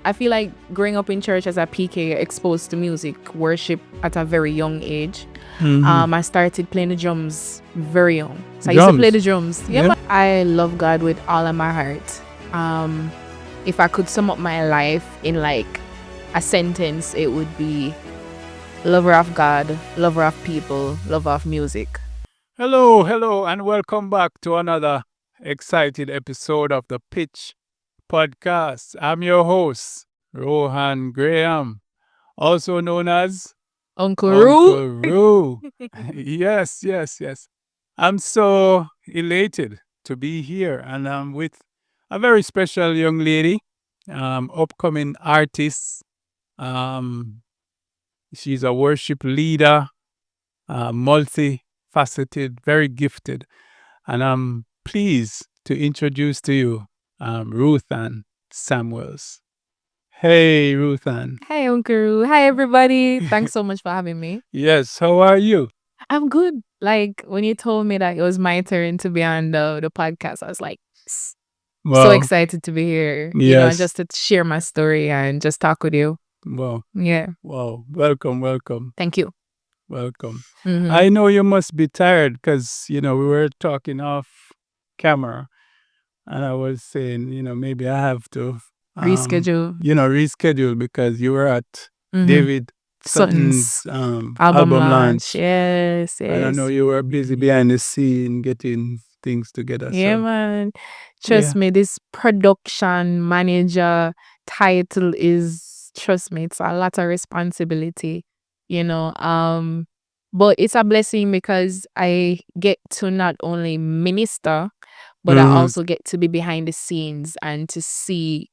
I feel like growing up in church as a PK, exposed to music, worship at a very young age. I started playing the drums very young. So I used to play the drums. Yeah. I love God with all of my heart. If I could sum up my life in like a sentence, it would be lover of God, lover of people, lover of music. Hello, and welcome back to another exciting episode of the Pitch Podcast. I'm your host, Rohan Graham, also known as Uncle Roo. Roo. Yes. I'm so elated to be here, and I'm with a very special young lady, upcoming artist. She's a worship leader, multifaceted, very gifted. And I'm pleased to introduce to you Ruth-Ann Samuels. Hey, Ruth-Ann. Hi, Uncle Roo. Hi, everybody. Thanks so much for having me. Yes, how are you? I'm good. Like, when you told me that it was my turn to be on the podcast, I was like, so excited to be here. Yes. You know, just to share my story and just talk with you. Wow. Yeah. Wow. Welcome. Thank you. Welcome. Mhm. I know you must be tired because, we were talking off camera and I was saying, maybe I have to reschedule because you were at David Sutton's album launch. Yes. And I know you were busy behind the scene getting things together. Yeah, so. man. Trust me, this production manager title is, trust me, it's a lot of responsibility, but it's a blessing because I get to not only minister, but I also get to be behind the scenes and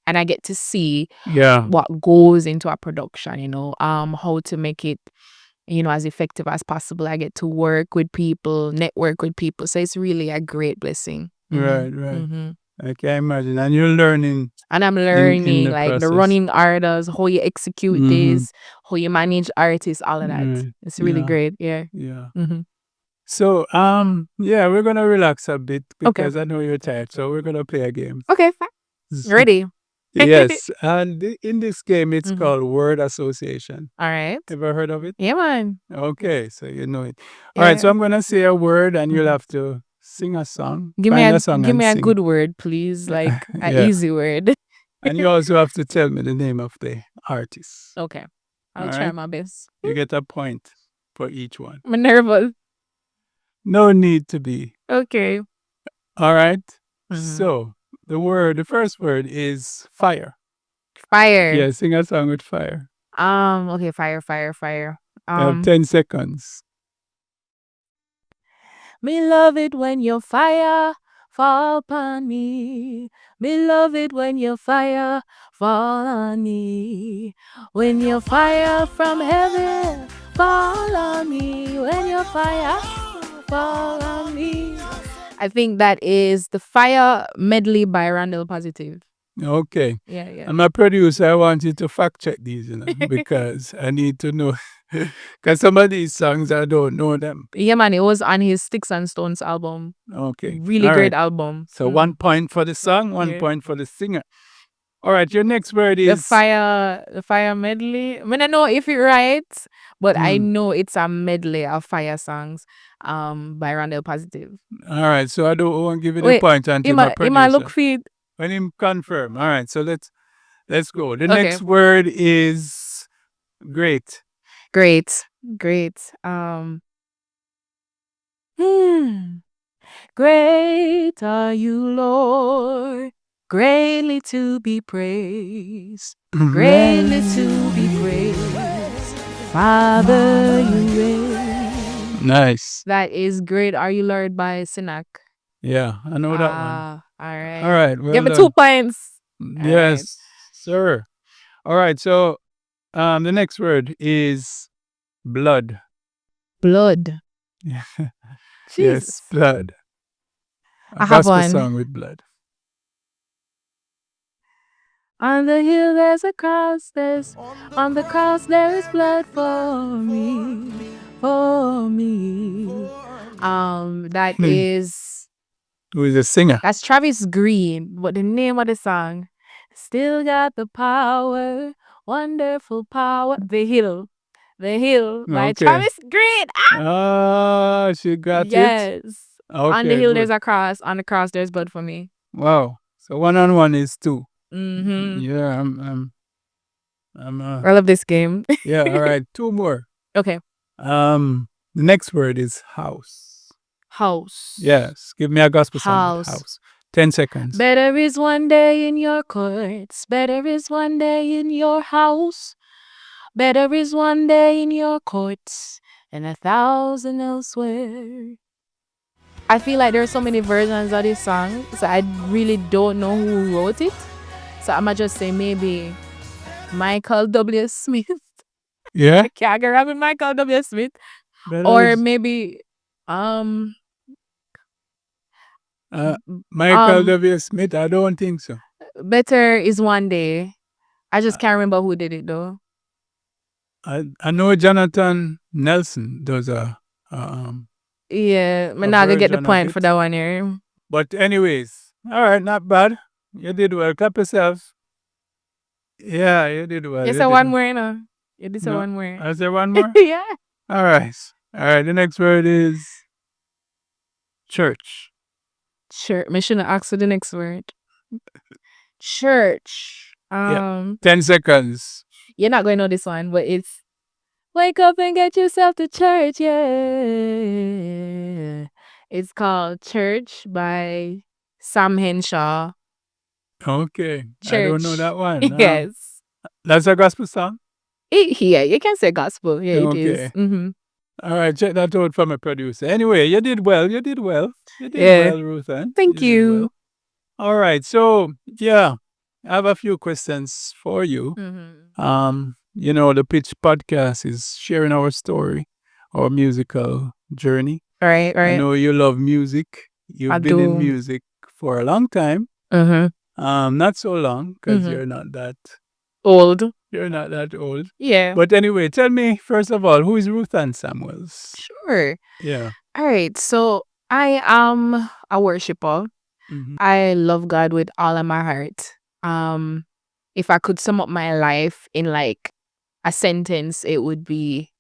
I get to see what goes into a production, how to make it, as effective as possible. I get to work with people, network with people. So it's really a great blessing. Right. I can imagine. And you're learning. And I'm learning in the like process. the running orders, how you execute this, how you manage artists, all of that. It's really great. Yeah. So, we're going to relax a bit because I know you're tired. So we're going to play a game. Okay, fine. Ready? Yes. And in this game, it's called word association. All right. Ever heard of it? Yeah, man. Okay. So you know it. All right. So I'm going to say a word and you'll have to sing a song. Give me a sing. good word, please. Like an easy word. And you also have to tell me the name of the artist. Okay. I'll try my best. You get a point for each one. I'm nervous. No need to be. Okay. All right. So the first word is fire. Fire. Yeah, sing a song with fire. Okay, fire. You have 10 seconds. Me love it when your fire fall upon me. Me love it when your fire fall on me. When your fire from heaven fall on me. When your fire fall on me. I think that is the Fire Medley by Randall Positive. Okay. Yeah. And my producer, I want you to fact check these, because I need to know. Because some of these songs, I don't know them. Yeah, man, it was on his Sticks and Stones album. Okay. Really great album. So 1 point for the song, 1 point for the singer. All right, your next word is... The Fire Medley. I mean, I know if you're right, but I know it's a medley of fire songs by Randall Positive. All right, so I don't want to give you the point until my producer. He look feed. When him confirm. All right, so let's go. The next word is great. Great. Great are you, Lord. Greatly to be praised. Greatly to be praised. Father, you reign. Nice. That is Great Are You, Lord by Sinak. Yeah, I know that one. All right. Well give me done. 2 points. Yes, sir. All right. So, the next word is blood. Blood. Yeah. Jesus. Yes, blood. I have one. Song with blood. On the hill there's a cross. On the cross there is blood for me. That is... Who is the singer? That's Travis Green. But the name of the song Still got the power, wonderful power. The Hill by Okay. Travis Green. Ah, she got it. Yes. On the Okay, hill there's good. a cross. On the cross there's blood for me. Wow. So 1-on-1 is 2. Mm-hmm. Yeah, I'm I love this game. yeah, all right. 2 more. Okay. The next word is house. House. Yes, give me a gospel song with House. house. 10 seconds. Better is one day in your courts. Better is one day in your house. Better is one day in your courts and 1,000 elsewhere. I feel like there are so many versions of this song, so I really don't know who wrote it. So I'ma just say maybe Michael W. Smith. Yeah? Can't get around with Michael W. Smith. Better Or is maybe um Michael W. Smith. I don't think so. Better is one day. I just can't remember who did it though. I know Jonathan Nelson does Yeah, I'm a not gonna get the version of point for it. that one here. But anyways, all right, not bad. You did well. Clap yourself. Yeah, you did well. You You said did one more, you know. You did say No, one more. I said one more. Yeah. All right. All right. The next word is church. Church. I shouldn't ask for the next word. Church. Yeah. 10 seconds. You're not going to know this one, but it's wake up and get yourself to church. Yeah. It's called Church by Sam Henshaw. Okay. Church. I don't know that one. Yes. That's a gospel song? Yeah, you can say gospel. Yeah, it is. Okay. Mm-hmm. All right. Check that out from a producer. Anyway, you did well. You did well. You did Yeah. well, Ruth-Ann. Thank did you. well. All right. So, yeah, I have a few questions for you. Mm-hmm. You know, the Pitch podcast is sharing our story, our musical journey. Right. I know you love music. You've been in music for a long time. Mm-hmm. Not so long because you're not that Old. You're not that old. Yeah. But anyway, tell me first of all, who is Ruth-Ann Samuels? Sure. Yeah. All right. So I am a worshiper. Mm-hmm. I love God with all of my heart. If I could sum up my life in like a sentence, it would be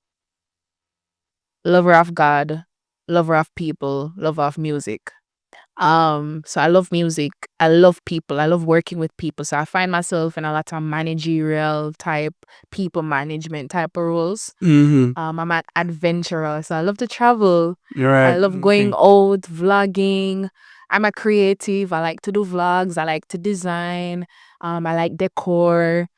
lover of God, lover of people, lover of music. So I love music. I love people. I love working with people. So I find myself in a lot of managerial type, people management type of roles. Mm-hmm. I'm an adventurer, so I love to travel. You're right. I love going out, vlogging. I'm a creative. I like to do vlogs. I like to design. I like decor.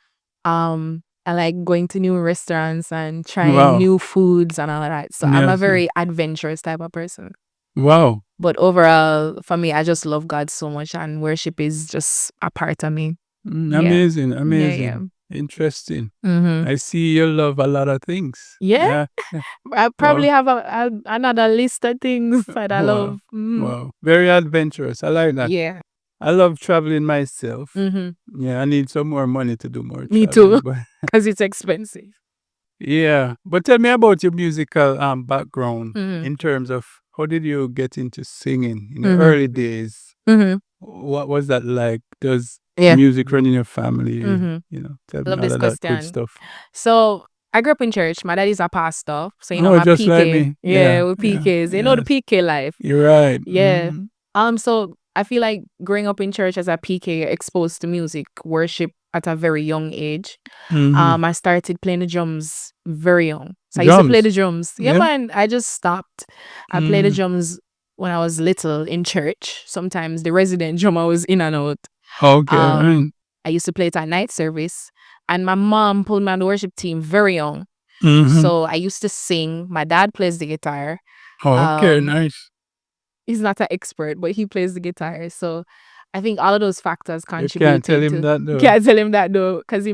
I like going to new restaurants and trying new foods and all of that. So I'm a very adventurous type of person. Wow. But overall, for me, I just love God so much, and worship is just a part of me. Amazing. Yeah. Interesting. Mm-hmm. I see you love a lot of things. Yeah. I probably have another list of things that I love. Wow. Very adventurous. I like that. Yeah. I love traveling myself. Mm-hmm. Yeah, I need some more money to do more traveling. Me too. Because it's expensive. Yeah. But tell me about your musical background in terms of how did you get into singing in the early days? Mm-hmm. What was that like? Does music run in your family? Mm-hmm. You know, tell Love me all this of that question. good stuff. So I grew up in church. My dad is a pastor. So you know my just PK. like me. Yeah, with PKs. You know the PK life. You're right. Yeah. So I feel like growing up in church as a PK, exposed to music, worship at a very young age. I started playing the drums very young. So I used to play the drums. Yeah, man. I just stopped. I played the drums when I was little in church. Sometimes the resident drummer was in and out. Okay. I used to play it at night service. And my mom pulled me on the worship team very young. So I used to sing. My dad plays the guitar. Okay, nice. He's not an expert, but he plays the guitar. So I think all of those factors contributed. You can't tell him that though. Can't tell him that though, because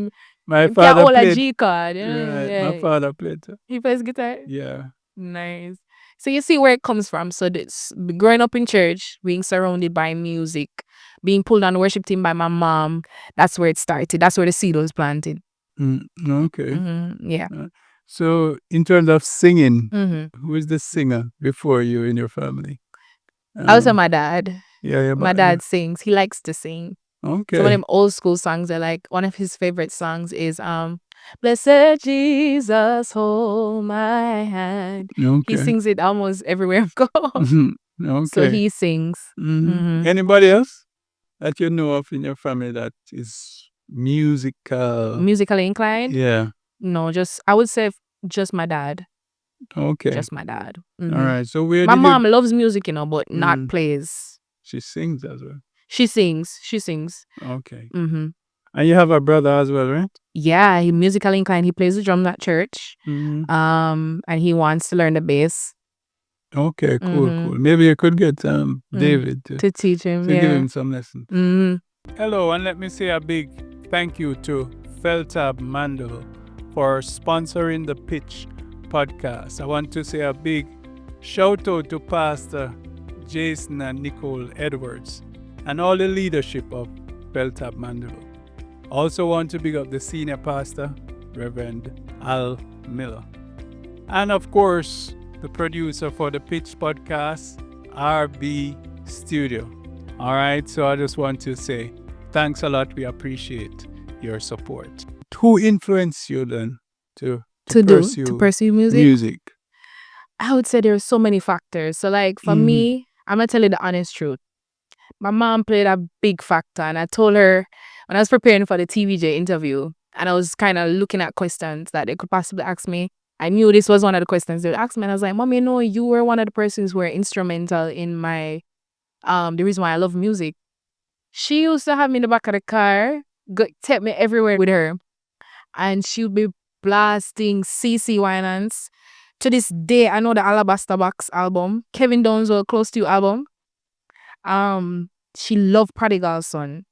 my father played a G card. Right. Yeah. My father played too. He plays guitar. Yeah. Nice. So you see where it comes from. So this growing up in church, being surrounded by music, being pulled on the worship team by my mom, that's where it started. That's where the seed was planted. Okay. Yeah. So in terms of singing, who is the singer before you in your family? Also my dad. Yeah. My dad sings. He likes to sing. Okay. Some of them old school songs are like, one of his favorite songs is Blessed Jesus, hold my hand. Okay. He sings it almost everywhere I go. Okay. So he sings. Anybody else that you know of in your family that is Musically inclined? Yeah. No, I would say just my dad. Okay. Just my dad. All right. So where My did mom loves music, but not Mm. plays. She sings as well. She sings. Okay. And you have a brother as well, right? Yeah, he musically inclined. He plays the drum at church. And he wants to learn the bass. Okay, cool. Maybe you could get David to teach him. to give him some lessons. Hello, and let me say a big thank you to Feltab Mandel for sponsoring the Pitch podcast. I want to say a big shout out to Pastor Jason and Nicole Edwards and all the leadership of Feltab Mandel. Also want to big up the senior pastor, Reverend Al Miller. And of course, the producer for the Pitch podcast, RB Studio. All right, so I just want to say thanks a lot. We appreciate your support. Who influenced you then to pursue music? I would say there are so many factors. So like for me, I'm going to tell you the honest truth. My mom played a big factor, and I told her when I was preparing for the TVJ interview and I was kind of looking at questions that they could possibly ask me. I knew this was one of the questions they would ask me, and I was like, Mom, you were one of the persons who were instrumental in my the reason why I love music. She used to have me in the back of the car, take me everywhere with her, and she would be blasting CC Winans. To this day, I know the Alabaster Box album, Kevin Downswell Close to You album. She loved Prodigal Son.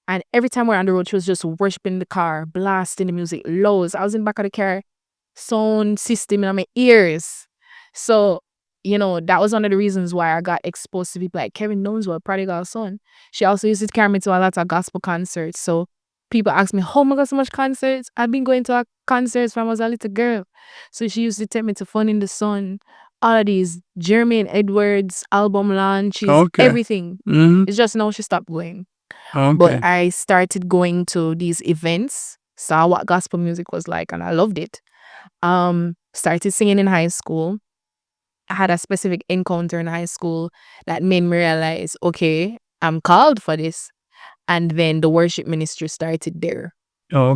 And every time we're on the road, she was just worshiping the car, blasting the music lows. I was in the back of the car, sound system in my ears. So, that was one of the reasons why I got exposed to people like Kevin Downswell, Prodigal Son. She also used to carry me to a lot of gospel concerts. So people ask me, oh my God, so much concerts. I've been going to concerts when I was a little girl. So she used to take me to Fun in the Sun, all of these Jermaine Edwards album launches, everything. It's just now she stopped going. But I started going to these events, saw what gospel music was like, and I loved it. Started singing in high school. I had a specific encounter in high school that made me realize, okay, I'm called for this. And then the worship ministry started there.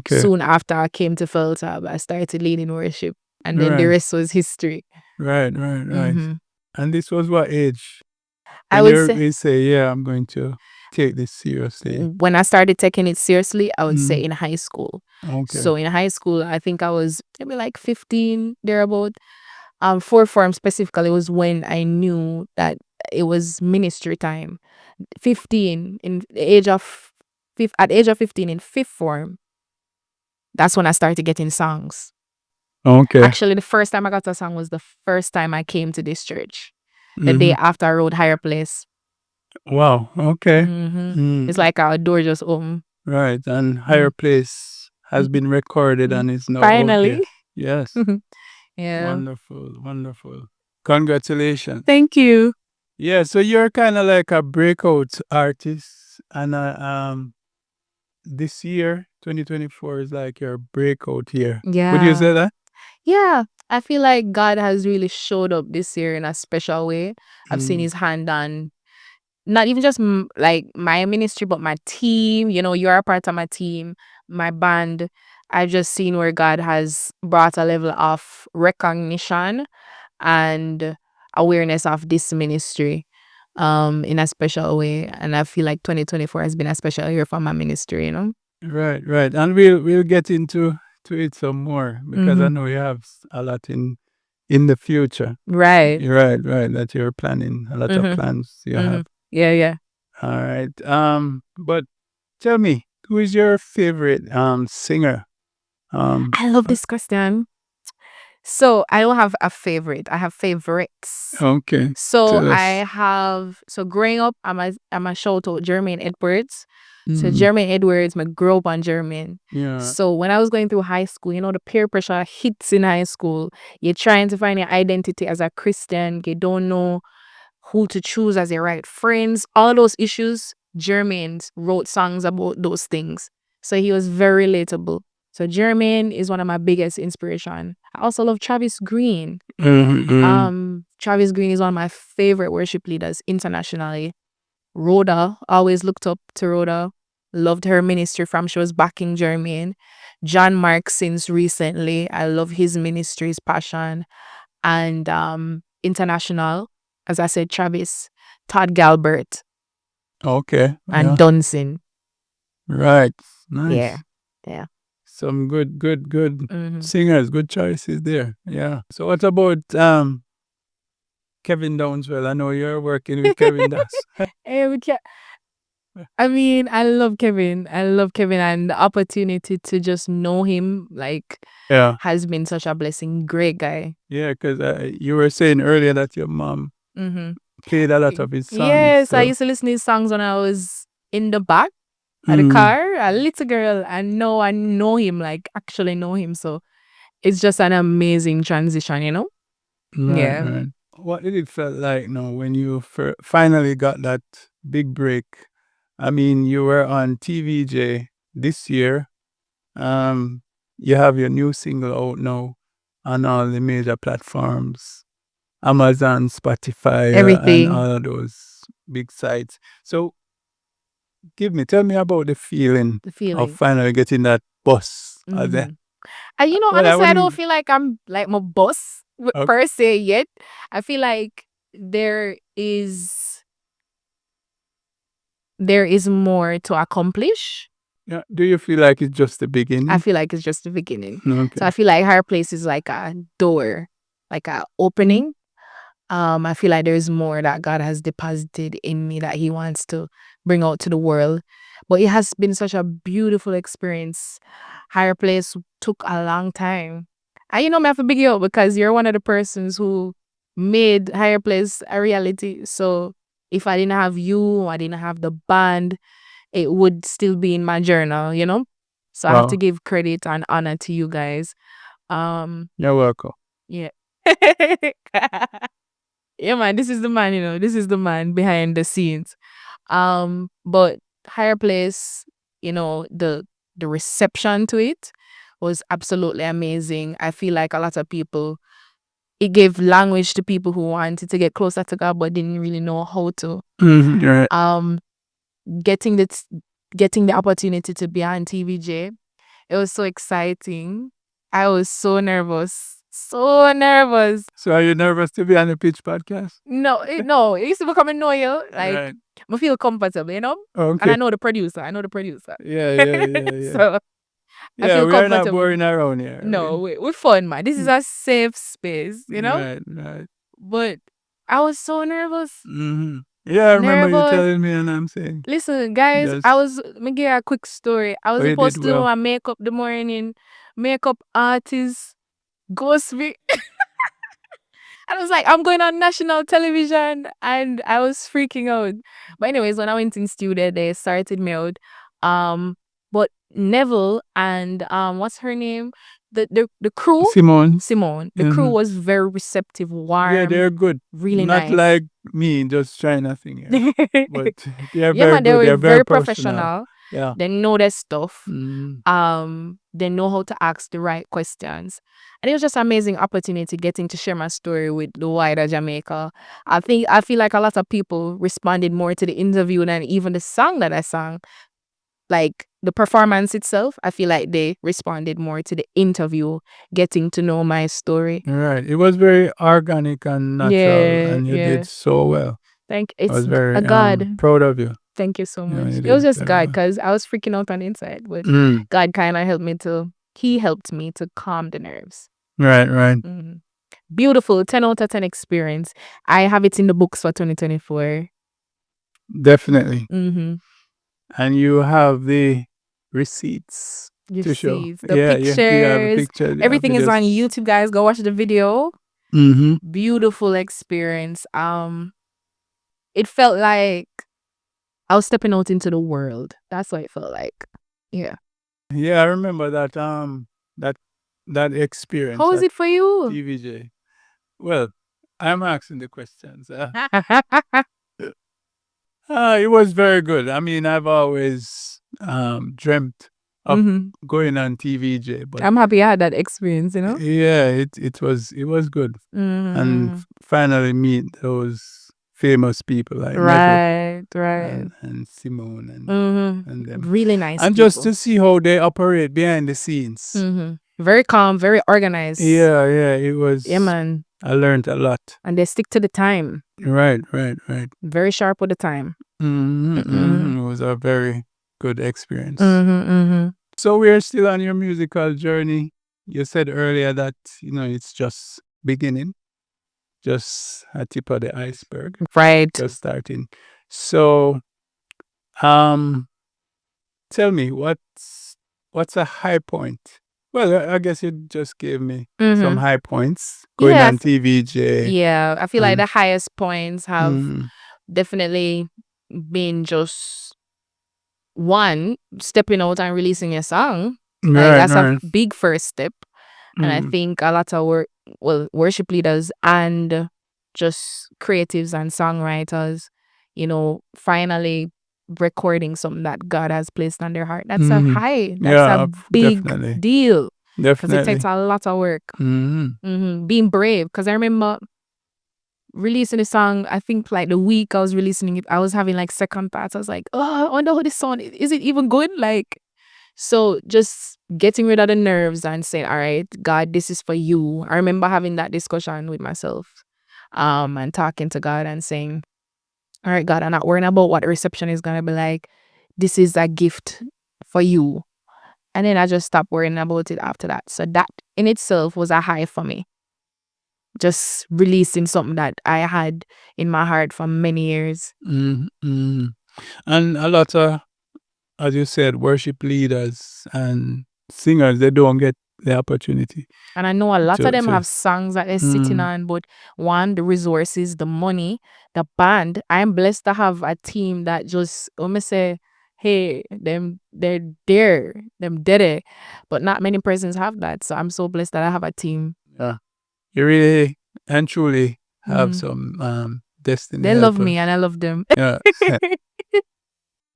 Soon after I came to Feltab, I started leading worship. And then the rest was history. Right. And this was what age? I would say, yeah, I'm going to take this seriously. When I started taking it seriously, I would say in high school. So in high school, I think I was maybe like 15, thereabout. Fourth form specifically was when I knew that it was ministry time. 15, at the age of 15 in fifth form, that's when I started getting songs. Actually, the first time I got a song was the first time I came to this church. The day after I rode Higher Place. Wow. Okay. It's like our door just opened. Right. And Higher Place has been recorded and is now finally. Yes. Yeah. Wonderful. Congratulations. Thank you. Yeah, so you're kind of like a breakout artist, and this year, 2024, is like your breakout year. Yeah. Would you say that? Yeah, I feel like God has really showed up this year in a special way. I've seen His hand on not even just like my ministry, but my team. You're a part of my team, my band. I've just seen where God has brought a level of recognition and awareness of this ministry in a special way. And I feel like 2024 has been a special year for my ministry, Right. And we'll get into it some more because I know you have a lot in the future. Right. That you're planning. A lot of plans you have. Yeah. All right. But tell me, who is your favorite singer? I love this question. So I don't have a favorite. I have favorites. Okay. So growing up, I'm a shout out Jermaine Edwards. So Jermaine Edwards, I grew up on Jermaine. Yeah. So when I was going through high school, the peer pressure hits in high school. You're trying to find your identity as a Christian. You don't know who to choose as your right friends. All those issues. Jermaine wrote songs about those things. So he was very relatable. So Jermaine is one of my biggest inspiration. I also love Travis Green. Travis Green is one of my favorite worship leaders internationally. Rhoda, always looked up to Rhoda. Loved her ministry from she was backing Jermaine. John Mark since recently. I love his ministry, his passion. And international, as I said, Travis, Todd Galbert, Okay. and Yeah. Dunsin. Right. Nice. Yeah. Yeah. Some good Mhm. singers, good choices there. Yeah. So what about Kevin Downswell? I know you're working with Kevin Downs. Hey, I mean, I love Kevin. I love Kevin, and the opportunity to just know him, like, Yeah. has been such a blessing. Great guy. Yeah, because you were saying earlier that your mom played a lot of his songs. Yes, I So. used to listen to his songs when I was in the back of the Mm. car, a little girl, and now I know him, like, actually know him. So it's just an amazing transition, you know? Right, Yeah. right. What did it feel like now when you finally got that big break? I mean, you were on TVJ this year. You have your new single out now on all the major platforms, Amazon, Spotify, and Everything. all of those big sites. So, tell me about the feeling The of feeling. finally getting that bus. Mhm. And you know, Well, I honestly, I don't wouldn't. feel like I'm like my boss Okay. per se yet. I feel like there is more to accomplish. Yeah. Do you feel like it's just the beginning? I feel like it's just the beginning. Okay. So I feel like Higher Place is like a door, like a opening. I feel like there's more that God has deposited in me that He wants to bring out to the world. But it has been such a beautiful experience. Higher Place took a long time. And you know me, I have to big you up because you're one of the persons who made Higher Place a reality. So if I didn't have you, I didn't have the band, it would still be in my journal, you know? So I have to Wow. give credit and honor to you guys. You're welcome. Yeah. Yeah, man, this is the man, you know, this is the man behind the scenes. But Higher Place, you know, the reception to it was absolutely amazing. I feel like a lot of people, it gave language to people who wanted to get closer to God but didn't really know how to. Right. Getting the opportunity to be on TVJ, it was so exciting. I was so nervous. So nervous. So are you nervous to be on the Pitch podcast? No, it used to become annoying. Like, Right. I feel comfortable, you know? And Okay. I know the producer. Yeah. So I Yeah, feel we are not comfortable. boring around here. No, we're fun, man. This is a safe space, you know? Right. But I was so nervous. Mm-hmm. Yeah, I remember you Nervous. telling me, and I'm saying. Listen, guys, Just. let me give you a quick story. I was Oh, you supposed did to do well. my makeup the morning. Makeup artist ghost me. I was like, I'm going on national television, and I was freaking out. But anyways, when I went in studio, they started me out. But Neville and what's her name? The crew, Simone. The crew was very receptive, warm. Yeah, they're good. Really Not nice. like me, just trying nothing here. But they are Yeah, very man, they good. were They're very professional. professional. Yeah. They know their stuff. Mm. They know how to ask the right questions. And it was just an amazing opportunity getting to share my story with the wider Jamaica. I feel like a lot of people responded more to the interview than even the song that I sang. Like the performance itself, I feel like they responded more to the interview, getting to know my story. Right. It was very organic and natural, and you did so well. I was very God. proud of you. Thank you so Yeah, much. you It was did just very God well. because I was freaking out on the inside, but God kind of helped me to calm the nerves. Right. Mhm. Beautiful 10 out of 10 experience. I have it in the books for 2024. Definitely. Mm-hmm. And you have the receipts to show. The Yeah, you have a pictures. picture. Everything is on YouTube, guys. Go watch the video. Mm-hmm. Beautiful experience. It felt like I was stepping out into the world. That's what it felt like. Yeah. Yeah, I remember that that experience. How was it for you? TVJ. Well, I'm asking the questions. It was very good. I mean, I've always dreamt of going on TVJ, but I'm happy I had that experience, yeah, it was good. And Mm-hmm. finally meet those famous people like Neko Right. and Simone and them. Really nice And people. just to see how they operate behind the scenes. Very calm, very organized. Yeah, it was. Yeah, man. I learned a lot. And they stick to the time. Right. Very sharp with the time. It was a very good experience. Mm-hmm. So we're still on your musical journey. You said earlier that, it's just beginning, just a tip of the iceberg, Right. just starting. So, tell me, what's a high point? Well, I guess you just gave me some high points going Yeah, on TVJ. Yeah, I feel like and- the highest points have Mm, definitely been just one, stepping out and releasing a song. Like right, that's right. a big first step. And I think a lot of worship leaders and just creatives and songwriters, finally recording something that God has placed on their heart. That's a high. That's Yeah, a big definitely. deal because it Definitely. takes a lot of work. Mhm. Being brave, because I remember releasing the song, I think like the week I was releasing it, I was having like second thoughts. I was like, oh, I wonder how this song is it even good? Like, so just getting rid of the nerves and saying, all right, God, this is for you. I remember having that discussion with myself, and talking to God and saying, all right, God, I'm not worrying about what the reception is gonna be like. This is a gift for you. And then I just stopped worrying about it after that. So that in itself was a high for me. Just releasing something that I had in my heart for many years. And a lot of, as you said, worship leaders and singers, they don't get the opportunity. And I know a lot of them to- have songs that they're sitting on, but one, the resources, the money, the band. I'm blessed to have a team that just, me say, hey, they're there, them did it. But not many persons have that. So I'm so blessed that I have a team. Yeah. You really and truly have some destiny. They love me and I love them. Yeah.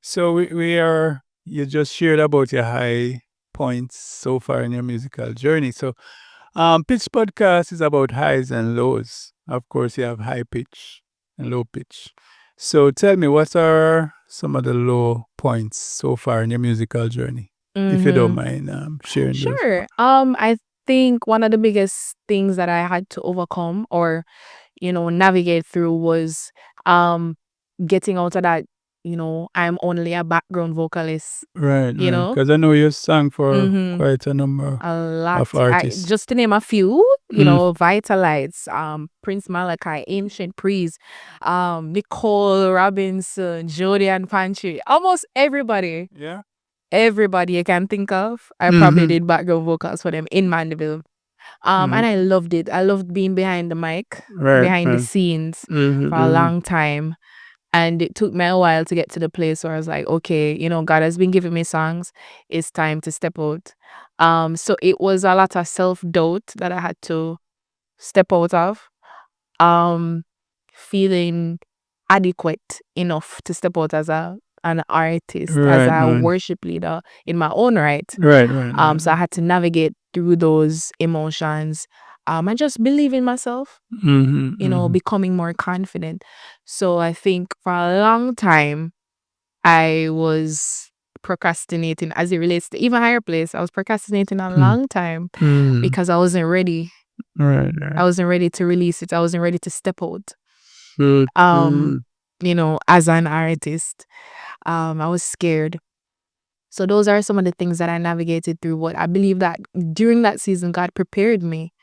So you just shared about your high points so far in your musical journey. So Pitch Podcast is about highs and lows. Of course, you have high pitch and low pitch. So tell me, what are some of the low points so far in your musical journey? If you don't mind sharing those. Sure. I think one of the biggest things that I had to overcome or, navigate through was getting out of that, I'm only a background vocalist. Right. You know? Because I know you sang for quite a number A lot. of artists. Just to name a few, Vitalites, Prince Malachi, Ancient Priest, Nicole Robinson, Jody and Pantry, almost everybody. Yeah. Everybody you can think of, I probably did background vocals for them in Mandeville. And I loved it. I loved being behind the mic, behind the scenes for a long time. And it took me a while to get to the place where I was like, okay, God has been giving me songs. It's time to step out. So it was a lot of self-doubt that I had to step out of. Feeling adequate enough to step out as an artist, as a worship leader in my own right. Right. So I had to navigate through those emotions. And just believe in myself, becoming more confident. So I think for a long time, I was procrastinating as it relates to even higher place. I was procrastinating a long time because I wasn't ready. Right. I wasn't ready to release it. I wasn't ready to step out. As an artist, I was scared. So those are some of the things that I navigated through. What I believe that during that season, God prepared me.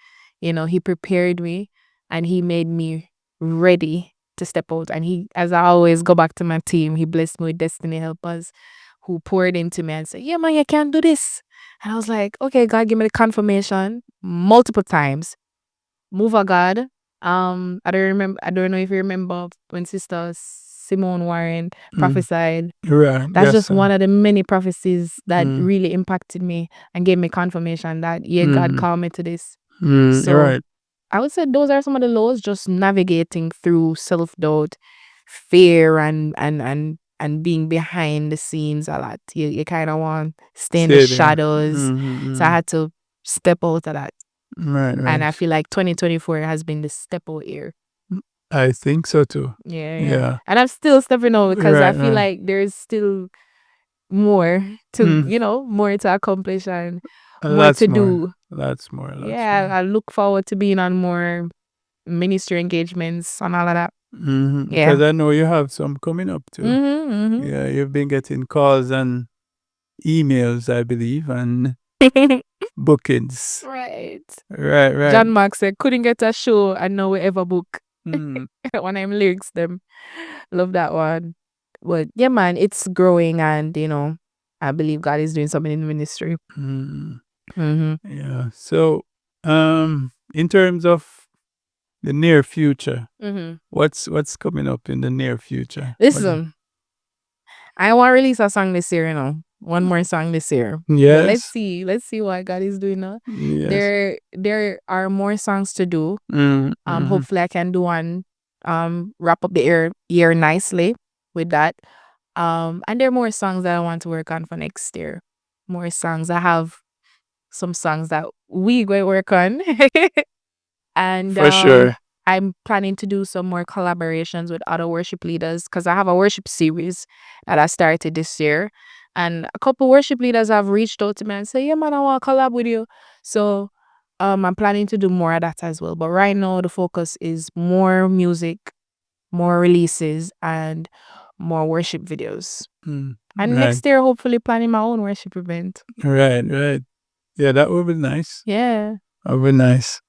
He prepared me and he made me ready to step out. And he, as I always go back to my team, he blessed me with destiny helpers who poured into me and said, yeah, man, you can do this. And I was like, okay, God, give me the confirmation multiple times. Move of God. I don't know if you remember when Sister Simone Warren prophesied. Right. That's just one of the many prophecies that really impacted me and gave me confirmation that God called me to this. So right. I would say those are some of the lows, just navigating through self-doubt, fear and being behind the scenes a lot. You kind of want to stay in the Stay there. shadows. So I had to step out of that. Right. And I feel like 2024 has been the step out year. I think so too. Yeah. And I'm still stepping out because I feel like there's still more to, more to accomplish and more to do. Lots more. I look forward to being on more ministry engagements and all of that. Because I know you have some coming up too. Yeah, you've been getting calls and emails, I believe, and bookings. Right. Right. John Mark said, couldn't get a show and now we ever book. One of them lyrics, them. Love that one. But yeah, man, it's growing and, I believe God is doing something in the ministry. Yeah. So, in terms of the near future, what's coming up in the near future? Listen, I want to release a song this year, one more song this year. Yes. But let's see what God is doing now. Yes. There are more songs to do. Hopefully I can do one, wrap up the year nicely with that. And there are more songs that I want to work on for next year. More songs. I have some songs that we going to work on. And for sure. I'm planning to do some more collaborations with other worship leaders because I have a worship series that I started this year. And a couple worship leaders have reached out to me and say, yeah, man, I want to collab with you. So I'm planning to do more of that as well. But right now, the focus is more music, more releases, and more worship videos. And next year, hopefully planning my own worship event. Right. Yeah, that would be nice. Yeah. That would be nice.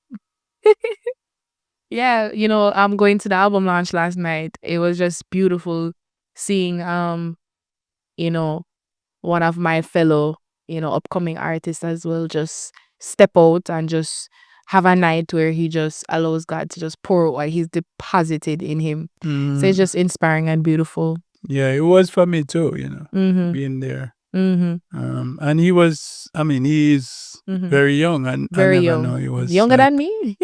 Yeah, I'm going to the album launch last night. It was just beautiful seeing, one of my fellow, upcoming artists as well just step out and just have a night where he just allows God to just pour what he's deposited in him. So it's just inspiring and beautiful. Yeah, it was for me too, being there. And he was, he's very young, and very I never young. know he was Younger than me.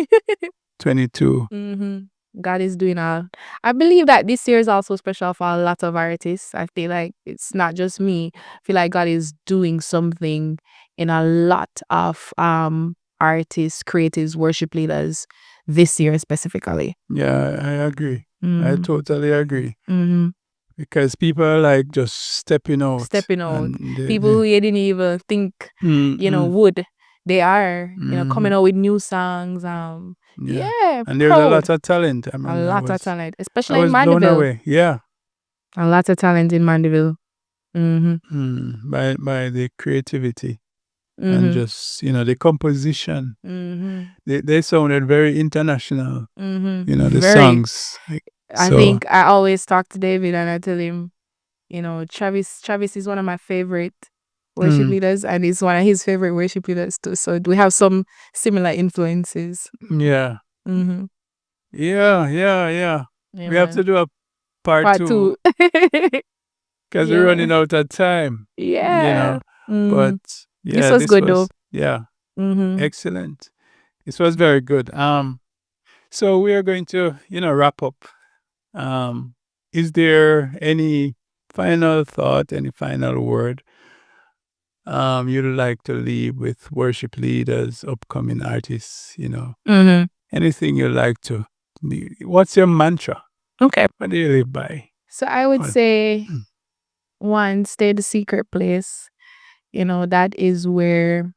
22. God is doing I believe that this year is also special for a lot of artists. I feel like it's not just me. I feel like God is doing something in a lot of artists, creatives, worship leaders this year specifically. Yeah, I agree. I totally agree. Because people are like just stepping out. People who you didn't even think, would. They are, coming out with new songs. Yeah. And there's a lot of talent. A lot of talent, especially in Mandeville. Blown away. Yeah. A lot of talent in Mandeville. By the creativity and just, the composition. They sounded very international. The songs. I think I always talk to David and I tell him, Travis is one of my favorite worship leaders and he's one of his favorite worship leaders too. So we have some similar influences. Yeah. Yeah. We have to do a part two. Because we're running out of time. Yeah. But yeah, this was good though. Yeah. Excellent. This was very good. So we are going to, wrap up. Is there any final thought, any final word you'd like to leave with worship leaders, upcoming artists, anything you'd like to, what's your mantra? Okay. What do you live by? So I would say, one, stay the secret place. That is where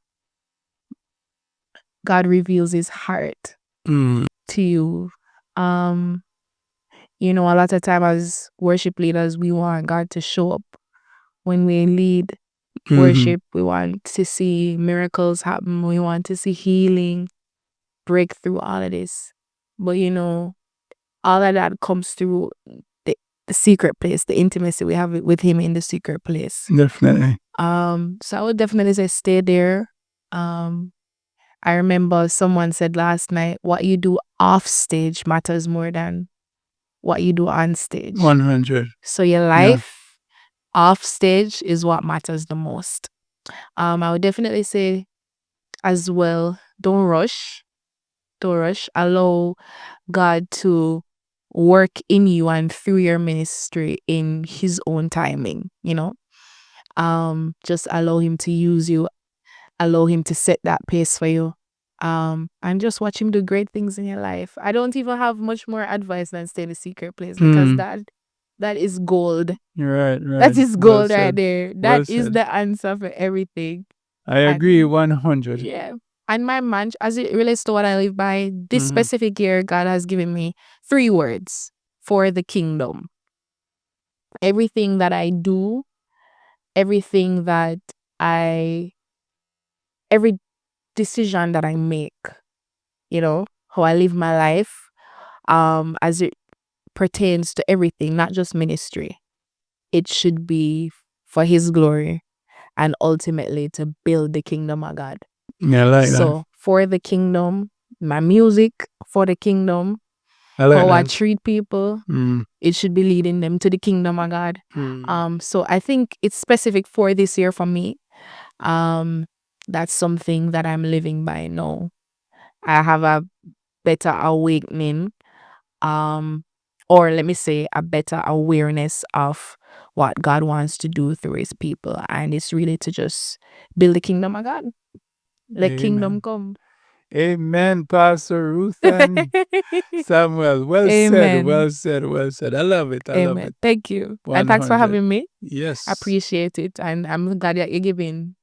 God reveals his heart to you. A lot of time as worship leaders, we want God to show up. When we lead worship, we want to see miracles happen. We want to see healing, breakthrough, all of this. But all of that comes through the secret place, the intimacy we have with him in the secret place. Definitely. So I would definitely say stay there. I remember someone said last night, what you do off stage matters more than what you do on stage. 100. So your life off stage is what matters the most. I would definitely say as well, don't rush. Allow God to work in you and through your ministry in his own timing, you know. Just allow him to use you, allow him to set that pace for you. And just watch him do great things in your life. I don't even have much more advice than stay in the secret place, because that is gold. Right. That is gold right said. there. Well That is said. the answer for everything. I agree 100. Yeah. And my mantra, as it relates to what I live by, this specific year, God has given me 3 words for the kingdom. Everything that I do, every decision that I make, you know, how I live my life, as it pertains to everything, not just ministry. It should be for his glory and ultimately to build the kingdom of God. Yeah, I like that. So for the kingdom, my music for the kingdom, I like how I that. treat people, it should be leading them to the kingdom of God. So I think it's specific for this year for me. That's something that I'm living by now. I have a better awakening, or let me say a better awareness of what God wants to do through his people. And it's really to just build the kingdom of God. Let kingdom come. Amen, Pastor Ruth-Ann Samuel. Well said. I love it. Amen. Thank you. 100. And thanks for having me. Yes. I appreciate it. And I'm glad that you're giving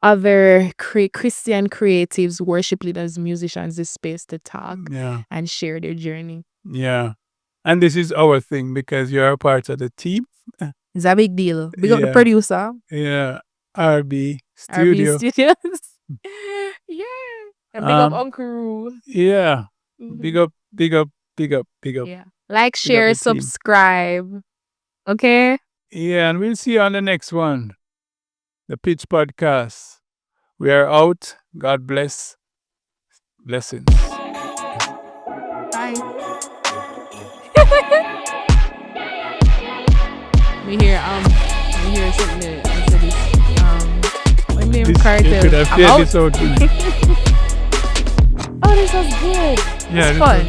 other Christian creatives, worship leaders, musicians this space to talk and share their journey. Yeah. And this is our thing because you're a part of the team. It's a big deal. Big up the producer. Yeah. RB Studios. Yeah. And big up Uncle Ru. Yeah. Big up. Yeah. Like, share, subscribe. Okay? Yeah, and we'll see you on the next one. The Pitch Podcast. We are out. God bless. Blessings. Bye. We hear something after this. My name Cartel. You could have played this out. Oh, this was good. Yeah, it's fun.